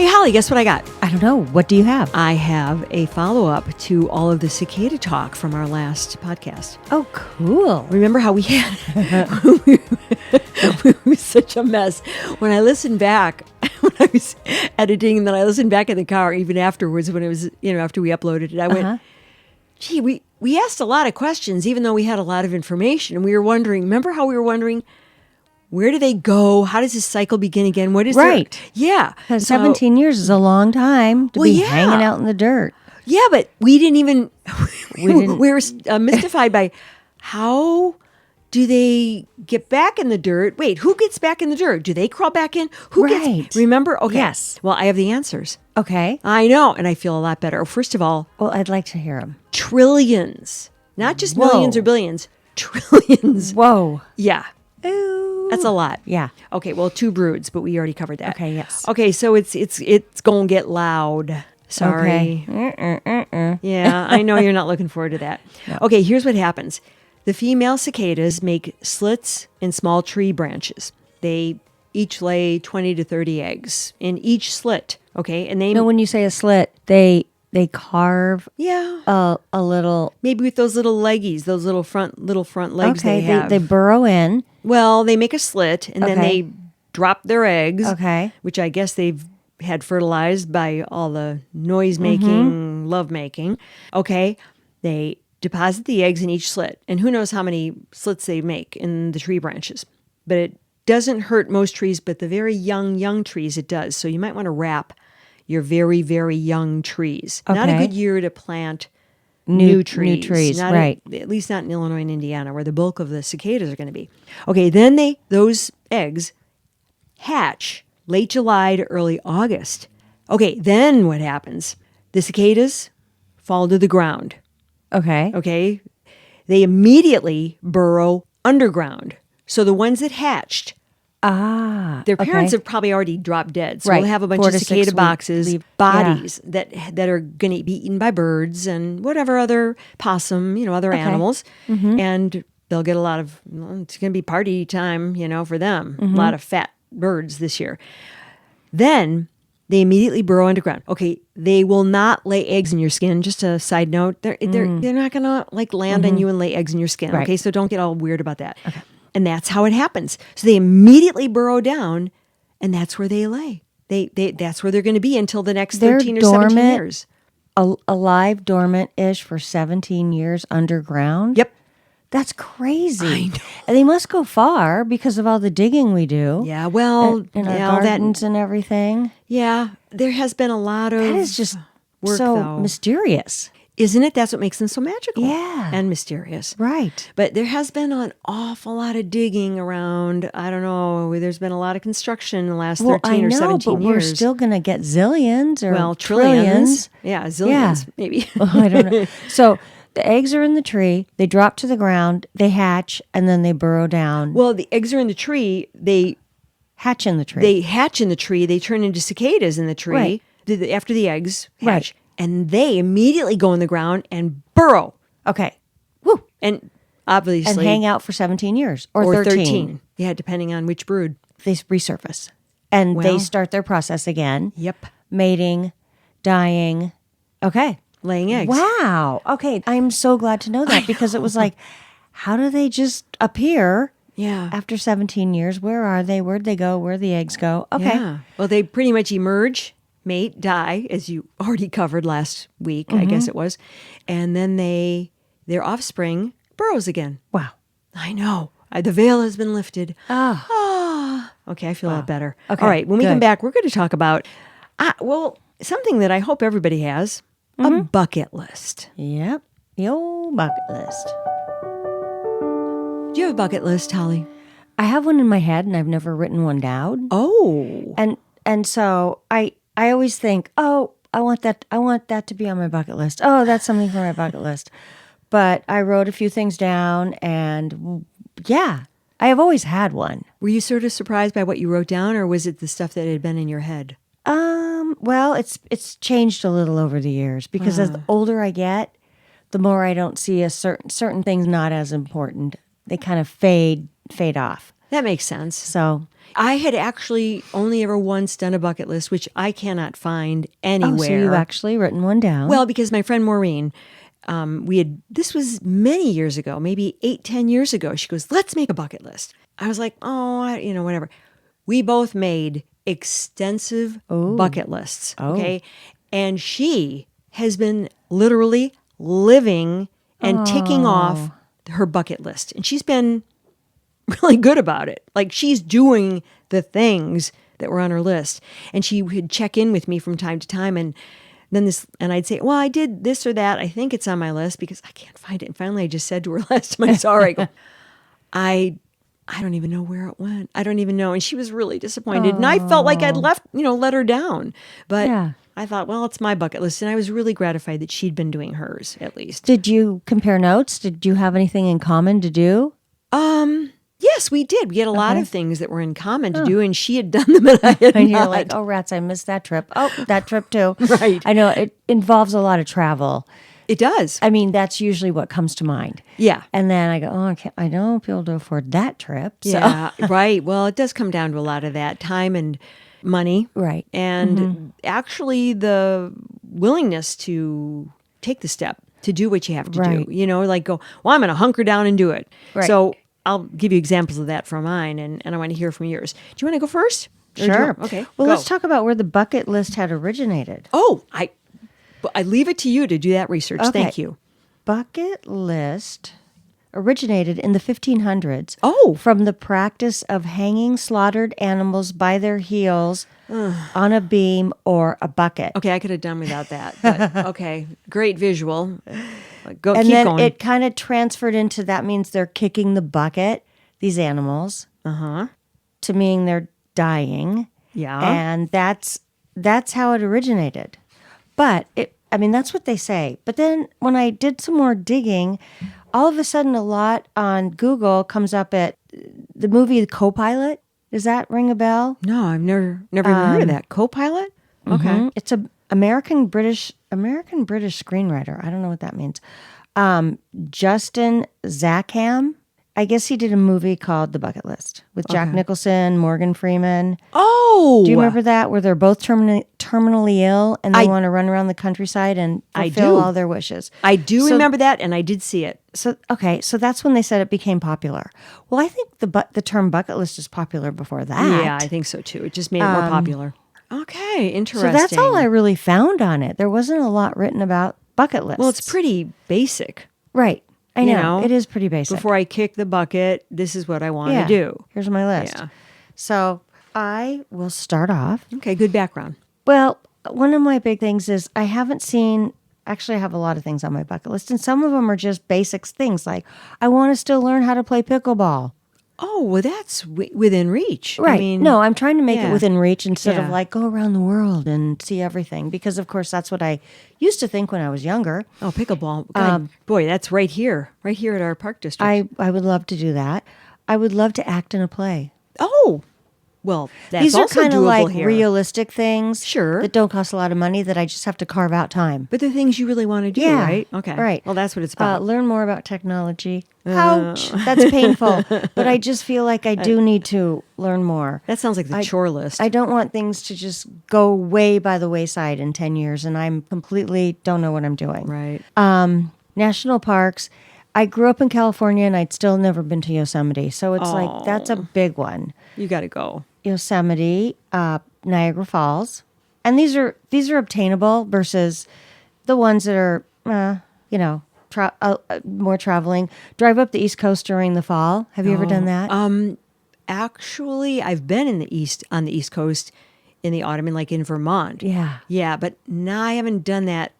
Hey, Holly, guess what I got? I don't know. What do you have? I have a follow-up to all of the cicada talk from our last podcast. Oh, cool. Remember how we had it was such a mess. When I listened back, when I was editing, and then I listened back in the car, even afterwards, when it was, after we uploaded it, I went, gee, we asked a lot of questions, even though we had a lot of information. And we were wondering, remember how we were wondering, where do they go? How does this cycle begin again? What is right? Yeah. 17 years is a long time to be hanging out in the dirt. Yeah, but we didn't even, we were mystified by how do they get back in the dirt? Wait, who gets back in the dirt? Do they crawl back in? Who gets, remember? Okay. Yes. Well, I have the answers. Okay. I know, and I feel a lot better. First of all. Well, I'd like to hear them. Trillions. Not just millions or billions. Trillions. Whoa. Yeah. Ooh. That's a lot. Yeah. Okay, well, 2 broods, but we already covered that. Okay, yes. Okay, so it's going to get loud. Sorry. Okay. Yeah, I know you're not looking forward to that. No. Okay, here's what happens. The female cicadas make slits in small tree branches. They each lay 20 to 30 eggs in each slit, okay? And they when you say a slit, they carve a little, maybe with those little leggies, those little front legs they have. They burrow in. Well, they make a slit and then they drop their eggs, which I guess they've had fertilized by all the noise making, love making. Okay, they deposit the eggs in each slit, and who knows how many slits they make in the tree branches. But it doesn't hurt most trees, but the very young trees it does. So you might want to wrap your very, very young trees. Okay. Not a good year to plant new trees. New trees, not right. at least not in Illinois and Indiana, where the bulk of the cicadas are going to be. Okay, then those eggs hatch late July to early August. Okay, then what happens? The cicadas fall to the ground. Okay. They immediately burrow underground. So the ones that hatched, their parents have probably already dropped dead. So we'll have a bunch of cicada boxes, bodies that are going to be eaten by birds and whatever other possum, other animals. And they'll get a lot of, it's going to be party time, for them. A lot of fat birds this year. Then they immediately burrow underground. Okay, they will not lay eggs in your skin. Just a side note, they're not going to land on you and lay eggs in your skin. Right. Okay, so don't get all weird about that. Okay. And that's how it happens. So they immediately burrow down, and that's where they lay. That's where they're going to be until the next 13 or 17 years. Alive, dormant-ish for 17 years underground? Yep. That's crazy. I know. And they must go far because of all the digging we do. Yeah, well, and our gardens and everything. Yeah, there has been a lot of that is just work, so mysterious. Isn't it? That's what makes them so magical. Yeah. And mysterious. Right. But there has been an awful lot of digging around. I don't know. There's been a lot of construction in the last 13 or 17 but years. We're still going to get zillions or trillions. Yeah, zillions, maybe. Well, I don't know. So the eggs are in the tree. They drop to the ground. They hatch, and then they burrow down. Well, the eggs are in the tree. They hatch in the tree. They hatch in the tree. They turn into cicadas in the tree after the eggs hatch. Right. And they immediately go in the ground and burrow. Okay. Woo. And obviously. And hang out for 17 years or 13. Yeah, depending on which brood. They resurface. And they start their process again. Yep. Mating, dying. Okay. Laying eggs. Wow. Okay. I'm so glad to know that because it was like, how do they just appear after 17 years? Where are they? Where'd they go? Where'd the eggs go? Okay. Yeah. Well, they pretty much emerge, mate, die, as you already covered last week, I guess it was. And then their offspring burrows again. Wow. I know. The veil has been lifted. Okay, I feel a lot better. Okay, all right, when we come back, we're going to talk about, something that I hope everybody has, a bucket list. Yep, the old bucket list. Do you have a bucket list, Holly? I have one in my head, and I've never written one down. Oh. And so I always think, I want that to be on my bucket list. Oh, that's something for my bucket list. But I wrote a few things down, and I have always had one. Were you sort of surprised by what you wrote down, or was it the stuff that had been in your head? Well, it's changed a little over the years because as the older I get, the more I don't see certain things not as important. They kind of fade off. That makes sense. So, I had actually only ever once done a bucket list, which I cannot find anywhere. so you've actually written one down. Well, because my friend Maureen, this was many years ago, maybe 8, 10 years ago. She goes, let's make a bucket list. I was like, whatever. We both made extensive bucket lists. Okay. And she has been literally living and ticking off her bucket list. And she's been really good about it. Like she's doing the things that were on her list. And she would check in with me from time to time and I'd say, well, I did this or that. I think it's on my list because I can't find it. And finally I just said to her last time I saw her, I go, I don't even know where it went. I don't even know. And she was really disappointed. And I felt like I'd let her down. But I thought, well, it's my bucket list. And I was really gratified that she'd been doing hers at least. Did you compare notes? Did you have anything in common to do? Yes, we did. We had a lot of things that were in common to do, and she had done them, and I had And you're not. like, oh, rats, I missed that trip. Oh, that trip too. Right. I know it involves a lot of travel. It does. I mean, that's usually what comes to mind. Yeah. And then I go, I don't be able to afford that trip. So. Yeah, right. Well, it does come down to a lot of that time and money. Right. And actually the willingness to take the step to do what you have to Right. do. Like go, well, I'm going to hunker down and do it. Right. So I'll give you examples of that from mine, and I want to hear from yours. Do you want to go first? Or do you Sure. want- Okay. Well, go. let's talk about where the bucket list had originated. Oh, I leave it to you to do that research. Okay. Thank you. Bucket list originated in the 1500s. Oh. From the practice of hanging slaughtered animals by their heels on a beam or a bucket. Okay, I could have done without that. But okay, great visual. Go. And Keep then going. it kind of transferred into that means they're kicking the bucket, these animals, to mean they're dying. Yeah. And that's how it originated. But that's what they say. But then when I did some more digging, all of a sudden a lot on Google comes up at the movie The Co-Pilot. Does that ring a bell? No, I've never even heard of that. Co-pilot? Okay. It's a American British screenwriter. I don't know what that means. Justin Zackham. I guess he did a movie called The Bucket List with Jack Nicholson, Morgan Freeman. Oh, Do you remember that where they're both terminally ill and they want to run around the countryside and fulfill all their wishes? I do remember that, and I did see it. So that's when they said it became popular. Well, I think the term bucket list is popular before that. Yeah, I think so too. It just made it more popular. Okay, interesting. So that's all I really found on it. There wasn't a lot written about bucket lists. Well, it's pretty basic. Right. I know. It is pretty basic. Before I kick the bucket, this is what I want to do. Here's my list. Yeah. So I will start off. Okay, good background. Well, one of my big things is I haven't seen. Actually, I have a lot of things on my bucket list, and some of them are just basics things like I want to still learn how to play pickleball. Oh, well, that's within reach. Right. I mean, no, I'm trying to make yeah. it within reach instead of Yeah. like go around the world and see everything. Because, of course, that's what I used to think when I was younger. Oh, pickleball. God, boy, that's right here at our park district. I would love to do that. I would love to act in a play. Oh, well, that's These are also kind of doable like here. realistic things. Sure. That don't cost a lot of money that I just have to carve out time. But they're things you really want to do, Yeah. right? Okay. Right. Well, that's what it's about. Learn more about technology. Ouch. That's painful. But I just feel like I do need to learn more. That sounds like the chore list. I don't want things to just go way by the wayside in 10 years and I'm completely don't know what I'm doing. Right. National parks. I grew up in California and I'd still never been to Yosemite. So it's like, that's a big one. You got to go. Yosemite, Niagara Falls. And these are obtainable versus the ones that are, more traveling. Drive up the East Coast during the fall. Have you ever done that? Actually, I've been on the East Coast in the autumn, like in Vermont. Yeah. Yeah, but no, I haven't done that,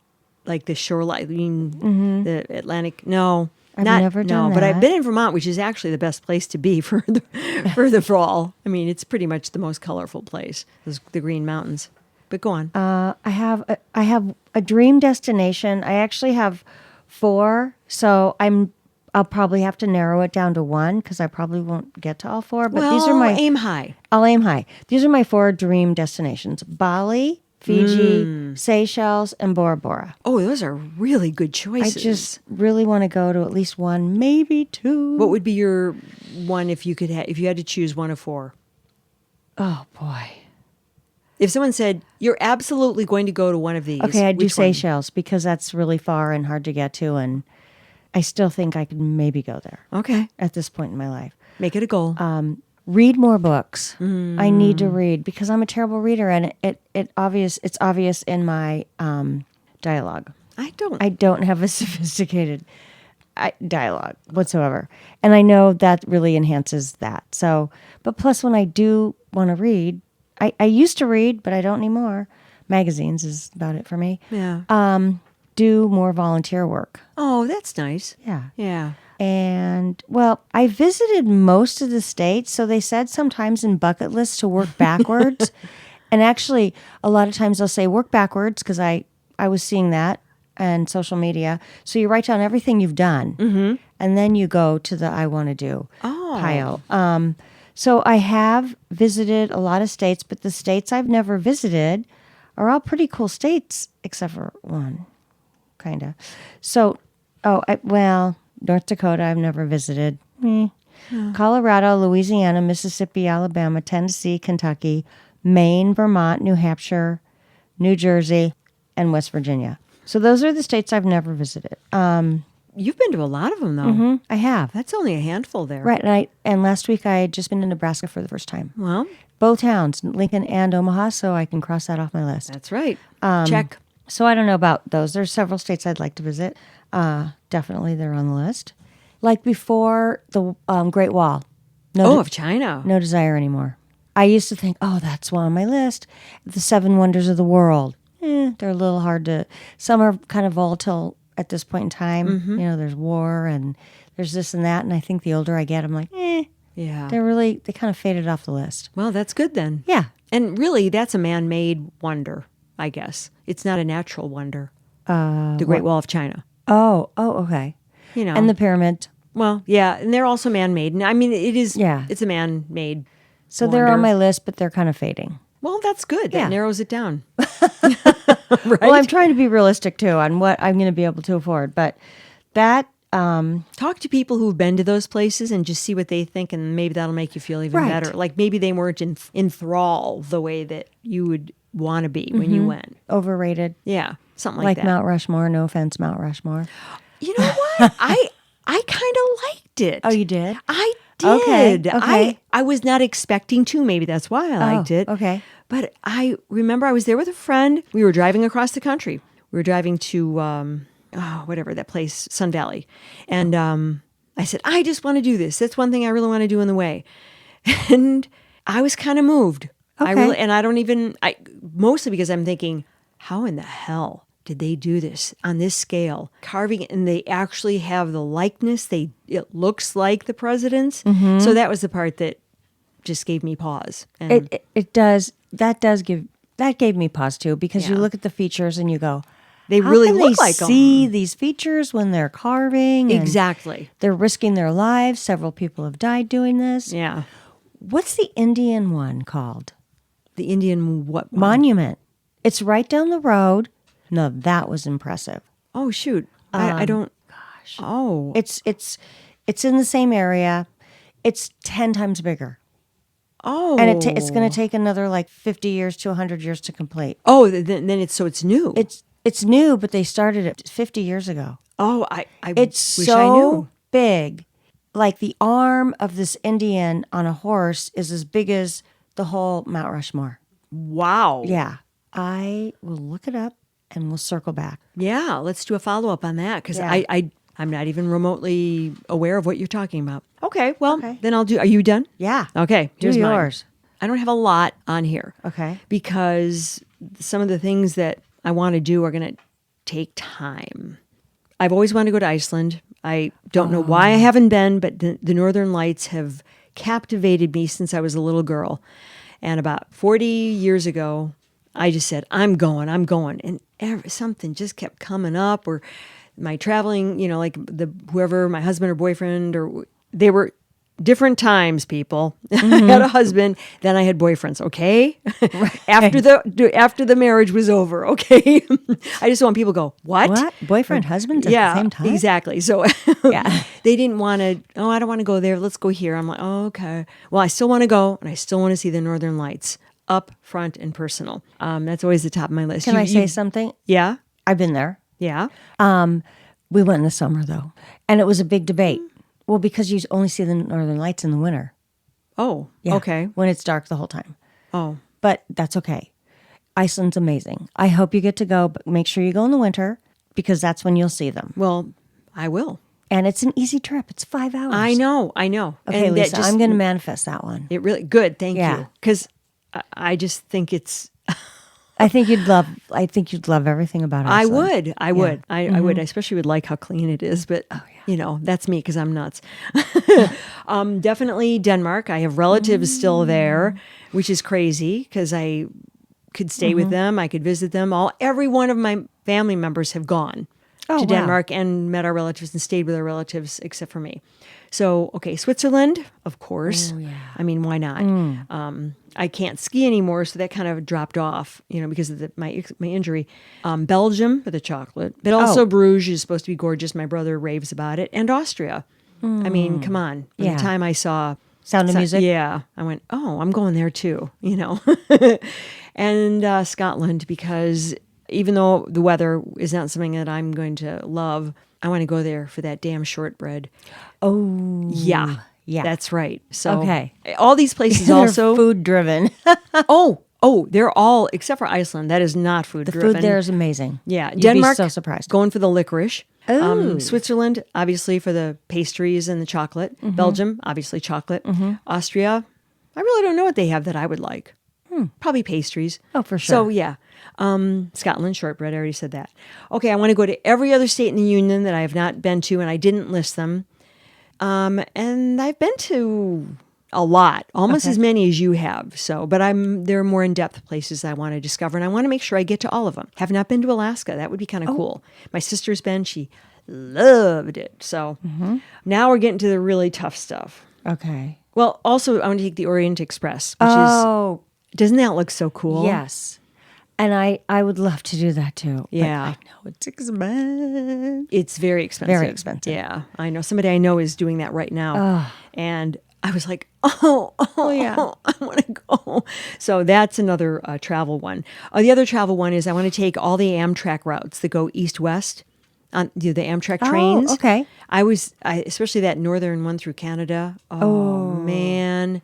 like the shoreline, the Atlantic. No. I've never done but that. I've been in Vermont, which is actually the best place to be for the fall. I mean, it's pretty much the most colorful place, the Green Mountains. But go on. I have a dream destination. I actually have 4, so I'll probably have to narrow it down to 1 because I probably won't get to all 4. But these are my aim high. I'll aim high. These are my 4 dream destinations: Bali, Fiji, Seychelles, and Bora Bora. Oh, those are really good I choices. just really want to go to at least one, maybe two. What would be your one if you could if you had to choose one of four? Oh, boy. If someone said you're absolutely going to go to one of these, Okay, I'd do which one? Seychelles because that's really far and hard to get to, and I still think I could maybe go there Okay, at this point in my life. make it a goal. Read more books. I need to read because I'm a terrible reader, and it's obvious in my dialogue. I don't have a sophisticated dialogue whatsoever, and I know that really enhances that. So, but plus, when I do want to read, I used to read, but I don't anymore. Magazines is about it for me. Yeah. Do more volunteer work. Oh, that's nice. Yeah. Yeah. And, well, I visited most of the states, so they said sometimes in bucket lists to work backwards. And actually, a lot of times they'll say work backwards because I was seeing that on social media. So you write down everything you've done, and then you go to the I want to do pile. So I have visited a lot of states, but the states I've never visited are all pretty cool states, except for one, kind of. So, North Dakota, I've never visited. Colorado, Louisiana, Mississippi, Alabama, Tennessee, Kentucky, Maine, Vermont, New Hampshire, New Jersey, and West Virginia. So those are the states I've never visited. You've been to a lot of them, though. I have. That's only a handful there. Right. And last week I had just been in Nebraska for the first time. Well, Both towns, Lincoln and Omaha, so I can cross that off my list. that's right. Check. So I don't know about those. There's several states I'd like to visit. Definitely they're on the list. Like before the Great Wall. Of China. No desire anymore. I used to think, that's one on my list. The Seven Wonders of the World. They're a little hard to... Some are kind of volatile at this point in time. You know, there's war and there's this and that. And I think the older I get, I'm like, Yeah. they kind of faded off the list. Well, that's good then. Yeah. And really, that's a man-made wonder, I guess. It's not a natural wonder. The Great Wall of China. Oh, okay. You know. And the pyramid. Well, yeah, and they're also man-made. And I mean, it is. Yeah. It's a man-made. So they're on my list, but they're kind of fading. Well, that's good. That Yeah. narrows it down. Well, I'm trying to be realistic too on what I'm going to be able to afford, but that Talk to people who've been to those places and just see what they think, and maybe that'll make you feel even Right. better. Like maybe they weren't in thrall the way that you would want to be when you went. overrated, Yeah, something like that. Mount Rushmore. No offense, Mount Rushmore. You know what? I kind of liked it. Oh, you did? I Okay, did. okay. I was not expecting to. Maybe that's why I liked it. okay. But I remember I was there with a friend. We were driving across the country. We were driving to whatever that place, Sun Valley, and I said, I just want to do this. That's one thing I really want to do in the way, and I was kind of moved. Okay. Mostly because I'm thinking, how in the hell did they do this on this scale? Carving, and they actually have the likeness. It looks like the president's. So that was the part that just gave me pause. And It does. That gave me pause too, because you Yeah. look at the features and you go, they how really can look they like 'em? see these features when they're carving? And Exactly. they're risking their lives. Several people have died doing this. Yeah. What's the Indian one called? The Indian what? Monument. It's right down the road. No, that was impressive. Oh shoot! I don't. Gosh. Oh. It's in the same area. It's 10 times bigger. Oh. And it's going to take another like 50 years to 100 years to complete. Oh, then it's new. It's new, but they started it 50 years ago. Oh, I It's wish so I knew. big. Like the arm of this Indian on a horse is as big as the whole Mount Rushmore. Wow. Yeah. I will look it up and we'll circle back. Yeah. Let's do a follow up on that because Yeah. I'm not even remotely aware of what you're talking about. Okay. Well, Okay. then I'll do. Are you done? Yeah. Okay. Do Here's mine. yours. I don't have a lot on here. Okay. Because some of the things that I want to do are going to take time. I've always wanted to go to Iceland. I don't know why I haven't been, but the Northern Lights have captivated me since I was a little girl. And about 40 years ago, I just said, I'm going. And something just kept coming up, or my traveling, like whoever, my husband or boyfriend, or they were different times, people. I had a husband, then I had boyfriends. Okay, after the marriage was over. Okay, I just want people to go, what? Boyfriend, husband at the same time? Exactly. So Yeah. they didn't want to. Oh, I don't want to go there. Let's go here. I'm like, oh, okay. Well, I still want to go, and I still want to see the Northern Lights up front and personal. That's always the top of my list. Can I say something? Yeah, I've been there. yeah. We went in the summer, though, and it was a big debate. Well, because you only see the Northern Lights in the winter. Oh, Yeah, okay. when it's dark the whole time. Oh, But that's okay. Iceland's amazing. I hope you get to go, but make sure you go in the winter because that's when you'll see them. well, I will. And it's an easy trip. It's 5 hours. I know. Okay, And that Lisa, I'm going to manifest that one. It really good. Thank Yeah. you. Because I just think it's. I think you'd love everything about I Iceland. would. I would. I would. I especially would like how clean it is. But that's me because I'm nuts. Definitely Denmark. I have relatives still there, which is crazy because I could stay with them. I could visit them all. Every one of my family members have gone to wow. Denmark and met our relatives and stayed with our relatives, except for me. So, okay, Switzerland, of course. Oh, yeah. I mean, why not? I can't ski anymore, so that kind of dropped off, because of my injury. Belgium for the chocolate, but also Bruges is supposed to be gorgeous. My brother raves about it, and Austria. I mean, come on. By Yeah. the time I saw Sound of Music? yeah, I went, oh, I'm going there too. And Scotland, because even though the weather is not something that I'm going to love, I want to go there for that damn shortbread. Oh. Yeah. Yeah. That's right. So Okay. all these places They're also food driven. oh, they're all except for Iceland. That is not food The driven. food there is amazing. Yeah. You'd Denmark, be so surprised. going for the licorice. Ooh. Switzerland, obviously for the pastries and the chocolate. Belgium, obviously chocolate. Austria, I really don't know what they have that I would like. Probably pastries. Oh, for sure. So yeah. Scotland, shortbread. I already said that. Okay, I want to go to every other state in the Union that I have not been to, and I didn't list them. And I've been to a lot, almost as many as you have. So, but there are more in-depth places I want to discover, and I want to make sure I get to all of them. Have not been to Alaska. That would be kind of cool. My sister's been. She loved it. So now we're getting to the really tough stuff. Okay. Well, also I want to take the Orient Express, which Oh, doesn't that look so cool? yes. And I would love to do that too. but Yeah. I know it's expensive. It's very expensive. Very expensive. Yeah. I know somebody I know is doing that right now. And I was like, oh yeah, I want to go. So that's another travel one. The other travel one is I want to take all the Amtrak routes that go east-west on the Amtrak trains. Oh, okay. Especially that northern one through Canada. Oh man.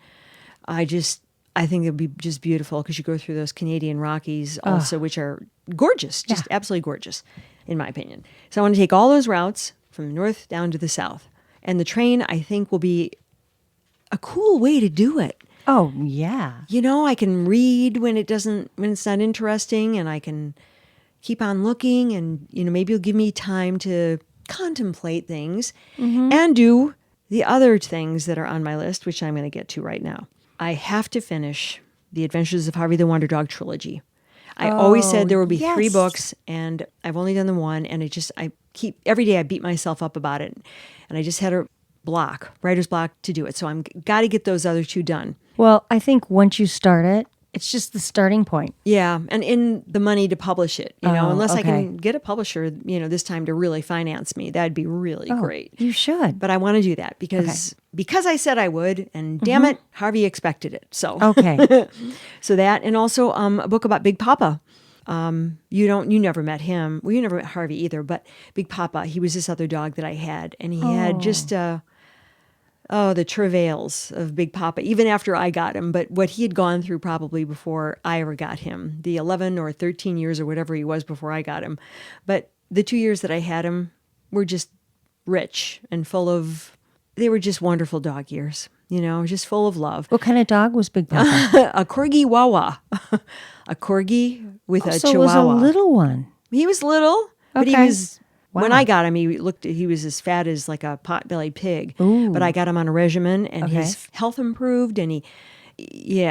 I think it would be just beautiful because you go through those Canadian Rockies also, which are gorgeous, just absolutely gorgeous, in my opinion. So I want to take all those routes from the north down to the south. And the train, I think, will be a cool way to do it. Oh, yeah. I can read when it's not interesting, and I can keep on looking, and, maybe it'll give me time to contemplate things and do the other things that are on my list, which I'm going to get to right now. I have to finish The Adventures of Harvey the Wonder Dog trilogy. I always said there would be 3 books, and I've only done the one, and every day I beat myself up about it, and I just had a writer's block to do it. So I'm got to get those other 2 done. Well, I think once you start it, it's just the starting point. Yeah, and in the money to publish it, unless I okay. can get a publisher, this time to really finance me, that'd be really great. You should. But I want to do that because I said I would, and damn it, Harvey expected it. So Okay. so that, and also a book about Big Papa. You never met him. Well, you never met Harvey either, but Big Papa, he was this other dog that I had, and he had just the travails of Big Papa, even after I got him, but what he had gone through probably before I ever got him, the 11 or 13 years or whatever he was before I got him. But the 2 years that I had him were just rich and they were just wonderful dog years, just full of love. What kind of dog was Big Papa? A Corgi Wawa, a Corgi with a So Chihuahua. it was a little one. He was little, but he Okay. was. When I got him, he was as fat as like a pot-bellied pig. Ooh. But I got him on a regimen, and Okay. his health improved, and we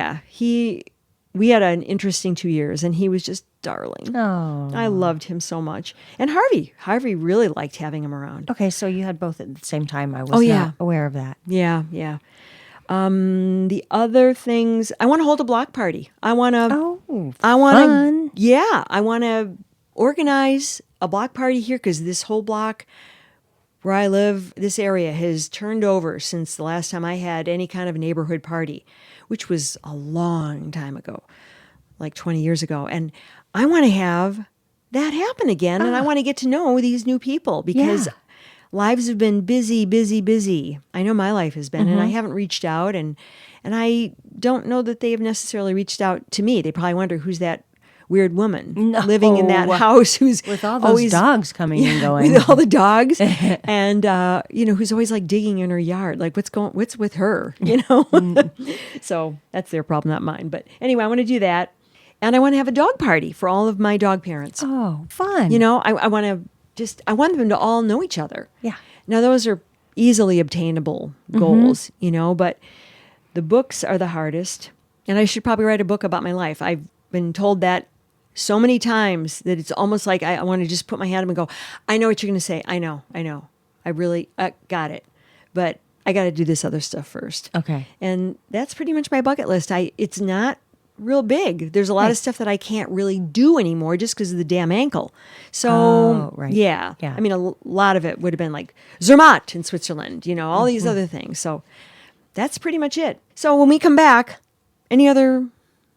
had an interesting 2 years, and he was just darling. Oh. I loved him so much. And Harvey really liked having him around. Okay, so you had both at the same time. I was Oh, yeah. not aware of that. Yeah, yeah. The other things, I want to hold a block party. I want to, Fun. yeah, I want to organize a block party here because this whole block where I live, this area has turned over since the last time I had any kind of neighborhood party, which was a long time ago, like 20 years ago. And I want to have that happen again. And I want to get to know these new people because lives have been busy, busy, busy. I know my life has been, and I haven't reached out, and I don't know that they have necessarily reached out to me. They probably wonder who's that weird woman living in that house who's With all those always, dogs coming and going. with all the dogs, and who's always like digging in her yard. Like what's with her? So that's their problem, not mine. But anyway, I want to do that, and I want to have a dog party for all of my dog parents. Oh, fun. I want to. I want them to all know each other. Yeah. Now, those are easily obtainable goals, but the books are the hardest. And I should probably write a book about my life. I've been told that so many times that it's almost like I want to just put my hand up and go, I know what you're going to say. I know. I really got it. But I got to do this other stuff first. Okay. And that's pretty much my bucket list. It's not real big. There's a lot of stuff that I can't really do anymore just because of the damn ankle. So, yeah. I mean, a lot of it would have been like Zermatt in Switzerland, all these other things. So that's pretty much it. So when we come back, any other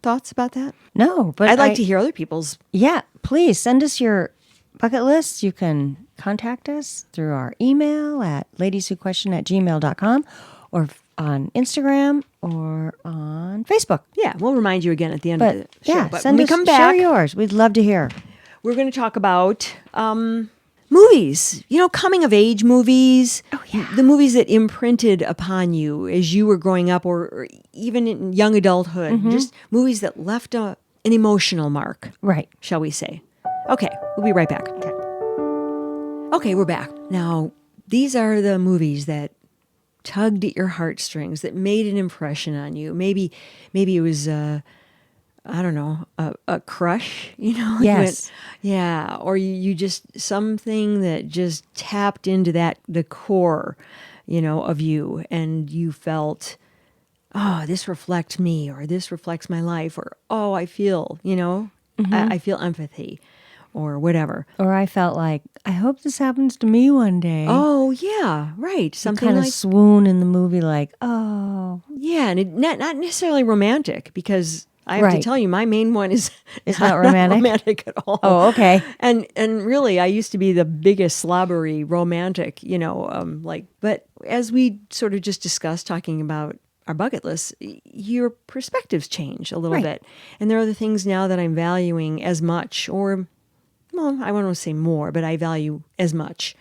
thoughts about that? No, but I'd like to hear other people's. Yeah, please send us your bucket lists. You can contact us through our email at ladieswhoquestion@gmail.com or on Instagram or on Facebook. Yeah, we'll remind you again at the end of the show. Yeah, but send when us, we come back, share yours. We'd love to hear. we're going to talk about movies, coming of age movies. Oh, yeah. The movies that imprinted upon you as you were growing up or even in young adulthood. Just movies that left an emotional mark. Right. Shall we say. Okay, we'll be right back. Okay, we're back. Now, these are the movies that tugged at your heartstrings, that made an impression on you. Maybe it was, I don't know, a crush, Yes. Or you just, something that just tapped into the core, of you, and you felt, oh, this reflects me, or this reflects my life, or, oh, I feel, I feel empathy, or whatever. Or I felt like, I hope this happens to me one day. Oh, yeah, right. Something kind of like swoon in the movie like, oh. Yeah, and not necessarily romantic, because I have to tell you, my main one is not romantic? Not romantic at all. Oh, okay. And really, I used to be the biggest slobbery romantic, but as we sort of just discussed talking about our bucket list, your perspectives change a little bit. And there are other things now that I'm valuing as much, or, well, I won't say more, but I value as much,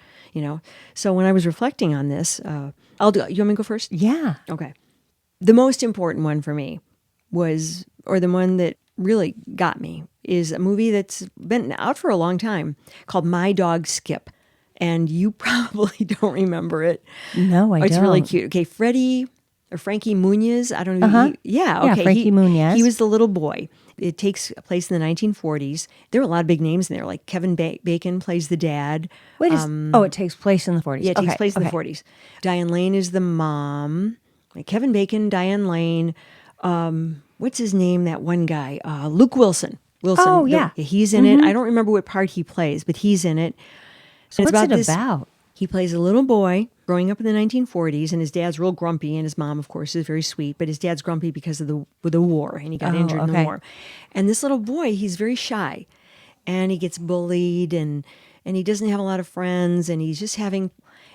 So when I was reflecting on this, you want me to go first? Yeah. Okay. The most important one for me was, or the one that really got me, is a movie that's been out for a long time called My Dog Skip. And you probably don't remember it. No, I don't. It's really cute. Okay, Frankie Muniz, I don't know. Okay. Yeah, Frankie Muniz. He was the little boy. It takes place in the 1940s. There were a lot of big names in there, like Kevin Bacon plays the dad. It takes place in the 40s. Yeah, it takes place in the 40s. Diane Lane is the mom. Like Kevin Bacon, Diane Lane. What's his name? That one guy, Luke Wilson. Oh, yeah. He's in it. I don't remember what part he plays, but he's in it. So what's it about? He plays a little boy growing up in the 1940s, and his dad's real grumpy, and his mom, of course, is very sweet, but his dad's grumpy because of the war, and he got injured in the war. And this little boy, he's very shy, and he gets bullied, and he doesn't have a lot of friends, and he's just having...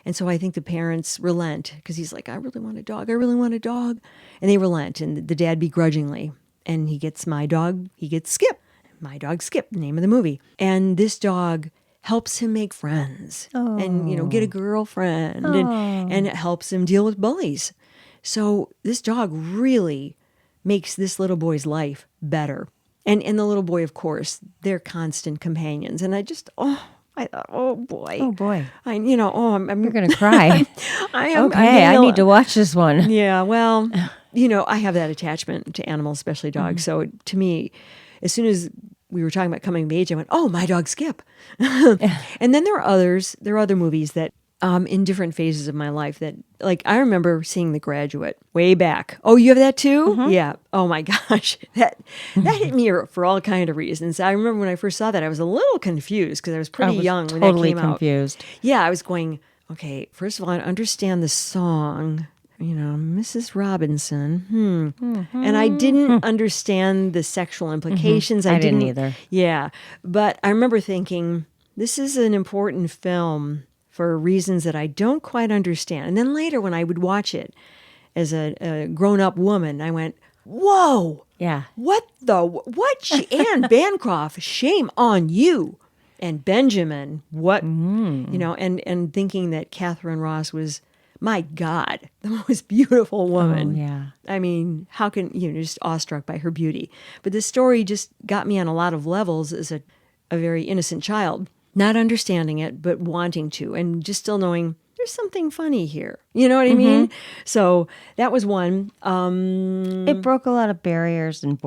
And so I think the parents relent, because he's like, I really want a dog. And they relent, and the dad begrudgingly. And he gets Skip. My Dog Skip, the name of the movie. And this dog helps him make friends and, get a girlfriend. And it helps him deal with bullies. So this dog really makes this little boy's life better. And the little boy, of course, they're constant companions. And I thought, oh boy. I'm You're going to cry. I need to watch this one. Yeah, well, I have that attachment to animals, especially dogs. So to me, as soon as we were talking about coming of age, I went, oh, My Dog Skip. And then there are other movies that in different phases of my life that, like, I remember seeing The Graduate way back. Oh, you have that too? Yeah. Oh my gosh. That hit me for all kind of reasons. I remember when I first saw that, I was a little confused because I was pretty young when that came out. Confused. Yeah, I was going, okay, first of all, I understand the song, Mrs. Robinson. And I didn't understand the sexual implications. I didn't either. Yeah. But I remember thinking, this is an important film for reasons that I don't quite understand. And then later when I would watch it as a grown-up woman, I went, whoa. Yeah. What? Anne Bancroft, shame on you. And Benjamin, what? And thinking that Catherine Ross was, my God, the most beautiful woman. Oh, yeah. I mean, how can, just awestruck by her beauty. But this story just got me on a lot of levels as a very innocent child. Not understanding it, but wanting to, and just still knowing there's something funny here. You know what I mean? So that was one. It broke a lot of barriers and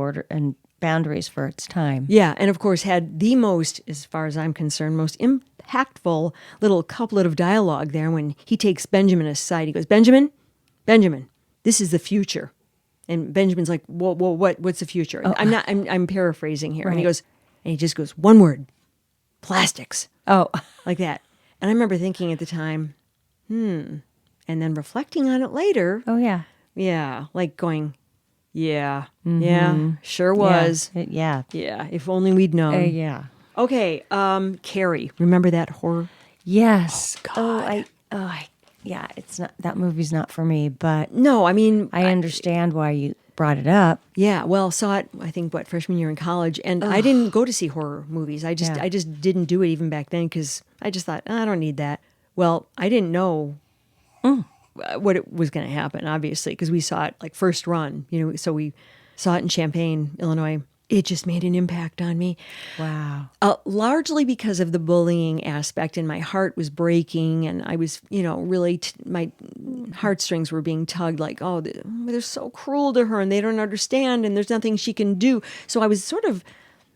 boundaries for its time. Yeah, and of course had the most, as far as I'm concerned, most impactful little couplet of dialogue there when he takes Benjamin aside. He goes, Benjamin, this is the future. And Benjamin's like, whoa, what's the future? Oh. I'm paraphrasing here. Right. And he just goes, one word. Plastics. Oh. Like that. And I remember thinking at the time, and then reflecting on it later. Oh, yeah. Yeah. Like going, yeah, sure was. Yeah. Yeah. If only we'd known. Yeah. Okay. Carrie. Remember that horror? Yes. Oh, God. Yeah, it's not, that movie's not for me, but no, I mean, I understand why you brought it up. Yeah, well, saw it, I think, freshman year in college, and I didn't go to see horror movies. I just didn't do it even back then because I just thought, I don't need that. Well, I didn't know what it was going to happen, obviously, because we saw it like first run, so we saw it in Champaign, Illinois. It just made an impact on me. Wow. Largely because of the bullying aspect, and my heart was breaking, and I was, really, my heartstrings were being tugged like, oh, they're so cruel to her, and they don't understand, and there's nothing she can do. So I was sort of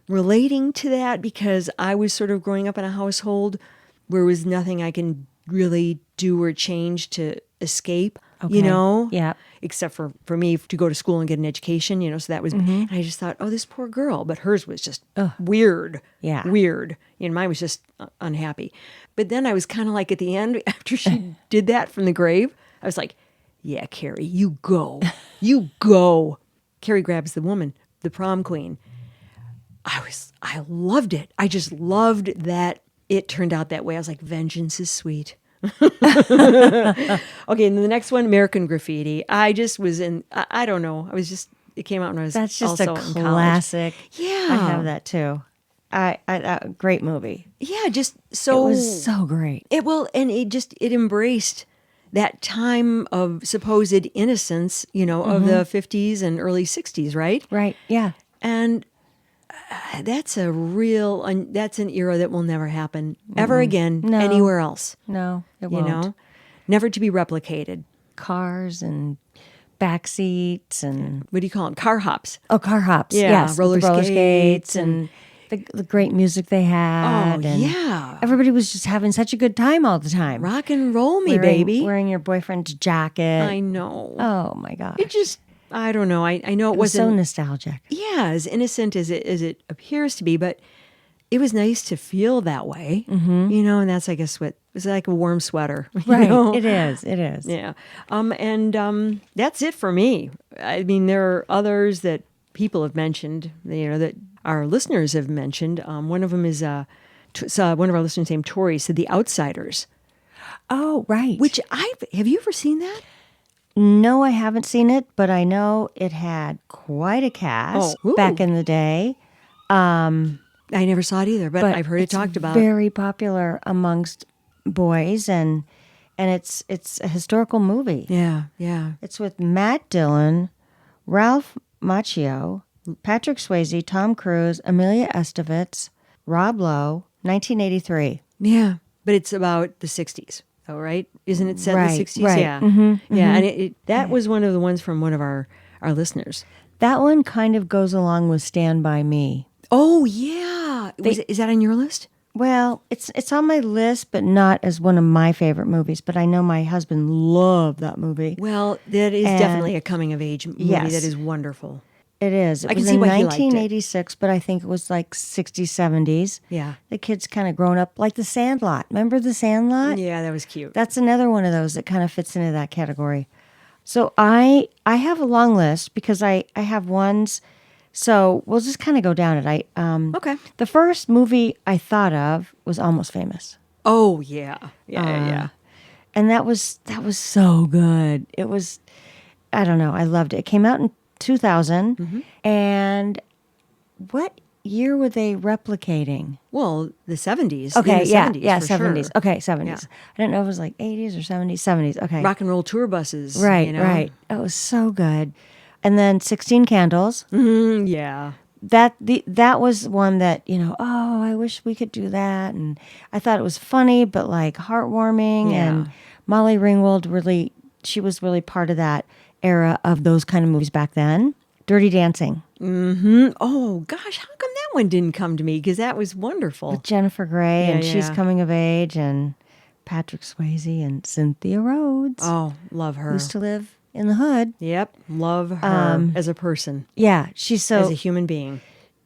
relating to that because I was sort of growing up in a household where there was nothing I can really do or change to escape, Yeah. except for me to go to school and get an education, so that was, and I just thought, oh, this poor girl, but hers was just weird. Yeah. Weird. Mine was just unhappy. But then I was kind of like at the end, after she did that from the grave, I was like, yeah, Carrie, you go. You go. Carrie grabs the woman, the prom queen. I loved it. I just loved that it turned out that way. I was like, vengeance is sweet. Okay, and the next one, American Graffiti. I just was in, I don't know. It came out when I was That's just also a in classic. college. Yeah. I have that too. Great movie. Yeah, just so. It was so great. It embraced that time of supposed innocence, of the 50s and early 60s, right? Right, yeah. And that's that's an era that will never happen ever again anywhere else. No, it won't. Never to be replicated. Cars and back seats and What do you call them? Car hops. oh, car hops. Yeah, yes, roller the skates and the great music they had. Oh, and yeah. everybody was just having such a good time all the time. Rock and roll me, baby. Wearing your boyfriend's jacket. I know. Oh my gosh. It just, I don't know. I know it was so wasn't nostalgic. Yeah, as innocent as it appears to be, but it was nice to feel that way. And that's, I guess, what it's like a warm sweater. Right. It is. Yeah. And that's it for me. I mean, there are others that people have mentioned, that our listeners have mentioned. One of them is one of our listeners named Tori said The Outsiders. Oh, right. Which have you ever seen that? No, I haven't seen it, but I know it had quite a cast back in the day. I never saw it either, but I've heard it talked about. Very popular amongst boys, and it's a historical movie. Yeah, yeah. It's with Matt Dillon, Ralph Macchio, Patrick Swayze, Tom Cruise, Amelia Estevez, Rob Lowe, 1983. Yeah, but it's about the 60s, though, right? Isn't it set in the 60s? Right. Yeah. Mm-hmm, yeah, and that was one of the ones from one of our listeners. That one kind of goes along with Stand By Me. Oh, yeah. Is that on your list? Well, it's on my list, but not as one of my favorite movies. But I know my husband loved that movie. Well, that is And definitely a coming-of-age movie yes. that is wonderful. It is. It I can was see in why he liked it. 1986, but I think it was like 60s, 70s. Yeah. The kids kind of grown up like The Sandlot. Remember The Sandlot? Yeah, that was cute. That's another one of those that kind of fits into that category. So I have a long list because I have ones. So we'll just kind of go down it. Okay. The first movie I thought of was Almost Famous. Oh, yeah. Yeah. And that was so good. It was, I don't know, I loved it. It came out in 2000. Mm-hmm. And what year were they replicating? Well, the 70s. Okay, in the yeah, 70s, yeah, for 70s. Sure. Okay, 70s. Yeah. I didn't know if it was like 80s or 70s. 70s, okay. Rock and roll tour buses. Right, you know? right. It was so good. And then 16 Candles. Yeah. That was one that, oh, I wish we could do that. And I thought it was funny, but like heartwarming. Yeah. And Molly Ringwald she was really part of that era of those kind of movies back then. Dirty Dancing. Oh, gosh. How come that one didn't come to me? Because that was wonderful. With Jennifer Grey, and she's yeah. coming of age, and Patrick Swayze and Cynthia Rhodes. Oh, love her. Used to live in the hood. Yep. Love her as a person, Yeah, she's as so. a human being.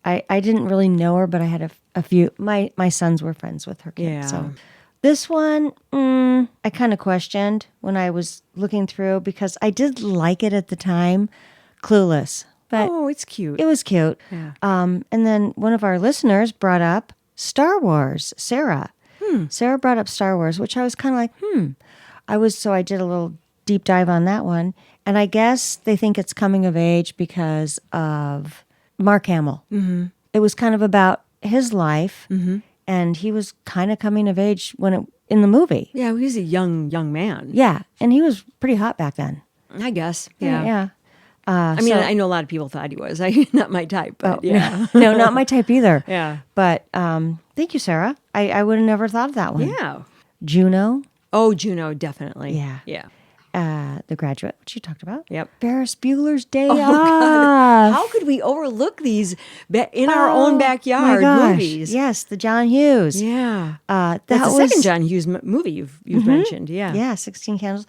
I didn't really know her, but I had a few. My sons were friends with her kids. Yeah. So this one, I kind of questioned when I was looking through because I did like it at the time. Clueless, but Oh, it's cute. it was cute. Yeah. And then one of our listeners brought up Star Wars. Sarah. Sarah brought up Star Wars, which I was kind of like, I did a little deep dive on that one, and I guess they think it's coming of age because of Mark Hamill. Mm-hmm. It was kind of about his life, and he was kind of coming of age in the movie. Yeah, he was a young man. Yeah, and he was pretty hot back then. I guess. Yeah. Yeah. I mean, I know a lot of people thought he was. Not my type, but yeah. No, not my type either. Yeah. But thank you, Sarah. I would have never thought of that one. Yeah. Juno. Oh, Juno, definitely. Yeah. Yeah. The Graduate, which you talked about. Yep. Ferris Bueller's Day Oh, Off. God. How could we overlook these in our own backyard my gosh. movies? Yes, the John Hughes. Yeah. That That's was the second John Hughes movie you've mentioned. Yeah. Yeah, 16 Candles.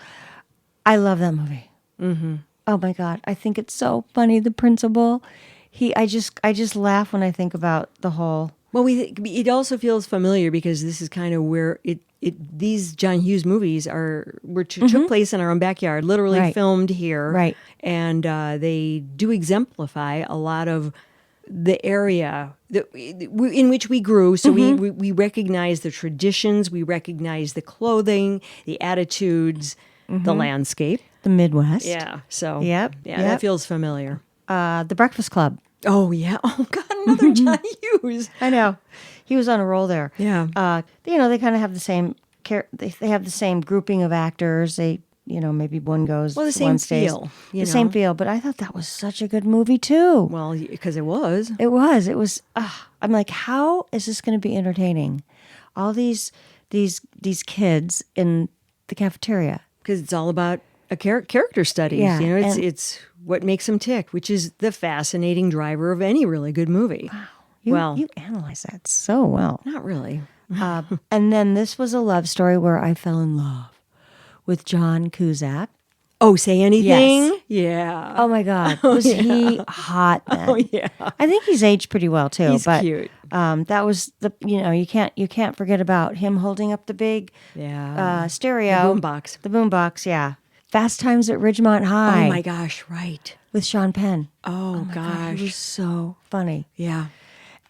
I love that movie. Oh my God, I think it's so funny. The principal, I just laugh when I think about the whole. Well, it also feels familiar because this is kind of where these John Hughes movies took place in our own backyard, literally Right. filmed here, Right. And they do exemplify a lot of the area in which we grew. So we recognize the traditions, we recognize the clothing, the attitudes, the landscape. The Midwest. Yeah. So Yep, yeah, yep. that feels familiar. The Breakfast Club. Oh yeah. Oh God, another John Hughes. I know. He was on a roll there. Yeah. They kind of have the same they have the same grouping of actors. They, maybe one goes, Well, the same one stays. feel, The same feel, but I thought that was such a good movie too. Well, because it was. It was. I'm like, how is this going to be entertaining? All these kids in the cafeteria. Because it's all about a character studies. Yeah, It's what makes them tick, which is the fascinating driver of any really good movie. You analyze that so well. Not really. And then this was a love story where I fell in love with John Cusack. Oh, Say Anything? Yes. Yeah. Oh my God, was he hot then? Oh, yeah. I think he's aged pretty well too. He's but, cute. That was you can't forget about him holding up the big stereo, The boombox. The boombox, yeah. Fast Times at Ridgemont High. Oh my gosh, right. With Sean Penn. Oh, my gosh. God, he was so funny. Yeah.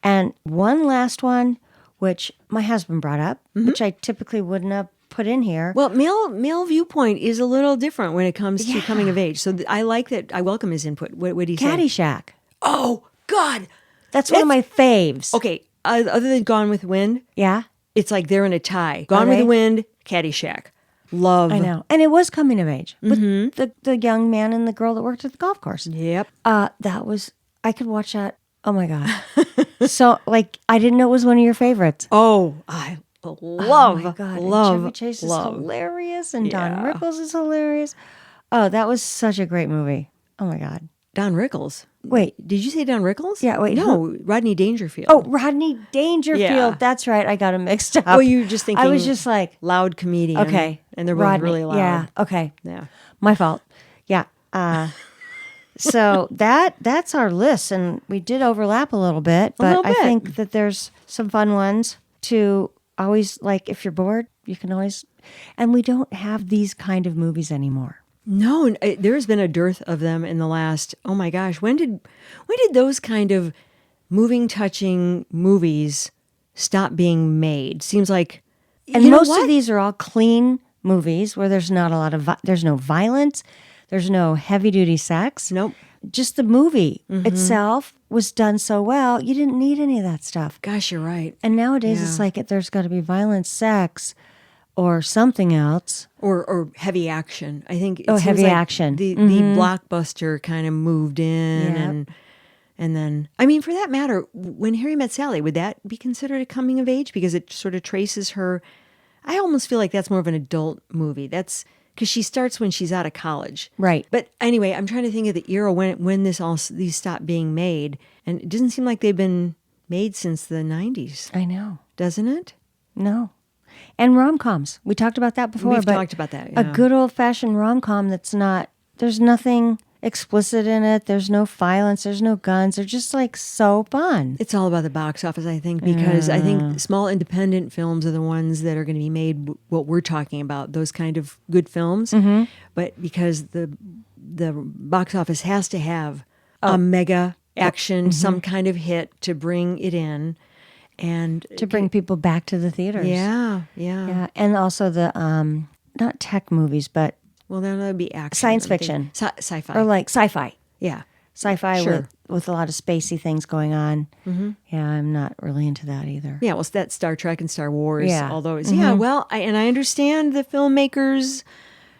And one last one, which my husband brought up, which I typically wouldn't have put in here. Well, male viewpoint is a little different when it comes to coming of age. So I like that. I welcome his input. What do you say? Caddyshack. Oh, God. That's one of my faves. Okay. Other than Gone with the Wind, Yeah, it's like they're in a tie. Gone with they? the Wind, Caddyshack. Love. I know. And it was coming of age with the young man and the girl that worked at the golf course. Yep. I could watch that. Oh my God. So I didn't know it was one of your favorites. Oh, I love, Oh my God. love, and Chevy Chase is love. hilarious and Don Yeah. Rickles is hilarious. Oh, that was such a great movie. Oh my God. Don Rickles. Wait. Did you say Don Rickles? Yeah, wait, No, Rodney Dangerfield. Oh, Rodney Dangerfield. Yeah. That's right. I got him mixed up. Well, you were just thinking. I was just like, loud comedian. okay. And they're both Rodney. really loud. Yeah. Okay. Yeah. My fault. Yeah. So that's our list, and we did overlap a little bit, but little I bit. think that there's some fun ones to always, like, if you're bored, you can always, and we don't have these kind of movies anymore. No, there's been a dearth of them in the last. Oh my gosh, when did those kind of moving, touching movies stop being made? Seems like, And you know most what? of these are all clean movies where there's not a lot of there's no violence, there's no heavy duty sex. Nope. Just the movie itself was done so well, you didn't need any of that stuff. Gosh, you're right. And nowadays, Yeah. it's like there's got to be violence, sex, or something else. Or heavy action. I think. It Oh, seems heavy like action. The blockbuster kind of moved in, Yep. and then, I mean, for that matter, when Harry Met Sally, would that be considered a coming of age because it sort of traces her? I almost feel like that's more of an adult movie. That's because she starts when she's out of college, Right. But anyway, I'm trying to think of the era when these stopped being made, and it doesn't seem like they've been made since the 90s, I know. doesn't it? No. And rom-coms. We talked about that before. We've but talked about that, A yeah. good old-fashioned rom-com that's not, there's nothing explicit in it. There's no violence. There's no guns. They're just like so fun. It's all about the box office, I think, because I think small independent films are the ones that are going to be made what we're talking about, those kind of good films. But because the box office has to have a mega action, some kind of hit to bring it in. And To bring people back to the theaters. yeah. Yeah. And also the, not tech movies, but Well, then that would be action. Science I'm thinking. fiction. Sci-fi. or like sci-fi. Yeah. Sci-fi Sure. with a lot of spacey things going on. Yeah, I'm not really into that either. Yeah, well, that's Star Trek and Star Wars, Yeah. all those. Yeah, well, I understand the filmmakers'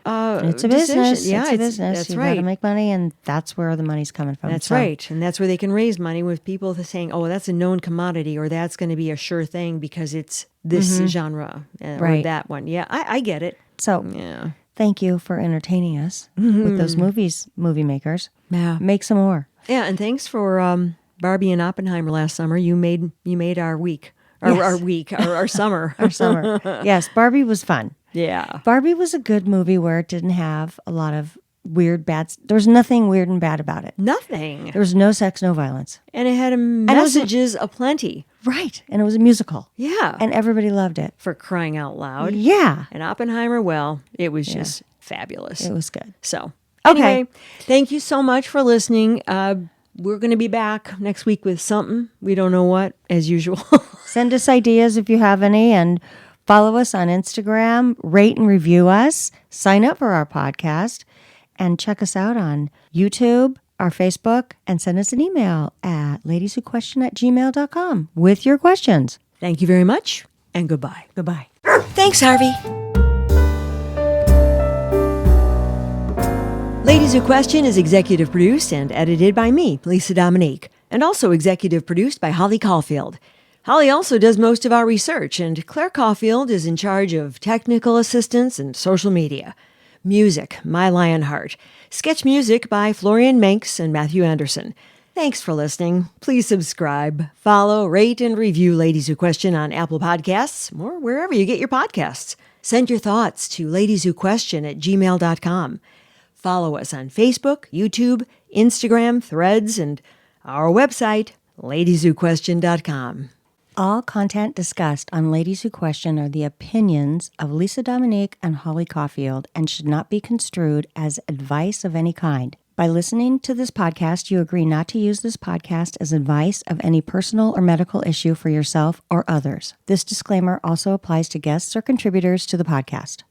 It's a decision. business. Yeah, it's a business. That's You right. got to make money, and that's where the money's coming from. That's So, right. And that's where they can raise money with people saying, oh, that's a known commodity or that's going to be a sure thing because it's this genre or Right. that one. Yeah, I get it. So Yeah. thank you for entertaining us with those movies, movie makers. Yeah. Make some more. Yeah, and thanks for Barbie and Oppenheimer last summer. You made our week. Our summer. Our summer. Yes, Barbie was fun. Yeah. Barbie was a good movie where it didn't have a lot of weird, there was nothing weird and bad about it. Nothing. There was no sex, no violence. And it had it was- messages aplenty. Right. And it was a musical. Yeah. And everybody loved it. For crying out loud. Yeah. And Oppenheimer, well, it was just fabulous. It was good. So, Okay. anyway, thank you so much for listening. We're going to be back next week with something. We don't know what, as usual. Send us ideas if you have any, and follow us on Instagram, rate and review us, sign up for our podcast, and check us out on YouTube, our Facebook, and send us an email at ladieswhoquestion@gmail.com with your questions. Thank you very much, and goodbye. Goodbye. Thanks, Harvey. Ladies Who Question is executive produced and edited by me, Lisa Dominique, and also executive produced by Holly Caulfield. Holly also does most of our research, and Claire Caulfield is in charge of technical assistance and social media. Music, My Lionheart. Sketch music by Florian Manx and Matthew Anderson. Thanks for listening. Please subscribe, follow, rate, and review Ladies Who Question on Apple Podcasts or wherever you get your podcasts. Send your thoughts to ladieswhoquestion@gmail.com. Follow us on Facebook, YouTube, Instagram, Threads, and our website, ladieswhoquestion.com. All content discussed on Ladies Who Question are the opinions of Lisa Dominique and Holly Caulfield and should not be construed as advice of any kind. By listening to this podcast, you agree not to use this podcast as advice of any personal or medical issue for yourself or others. This disclaimer also applies to guests or contributors to the podcast.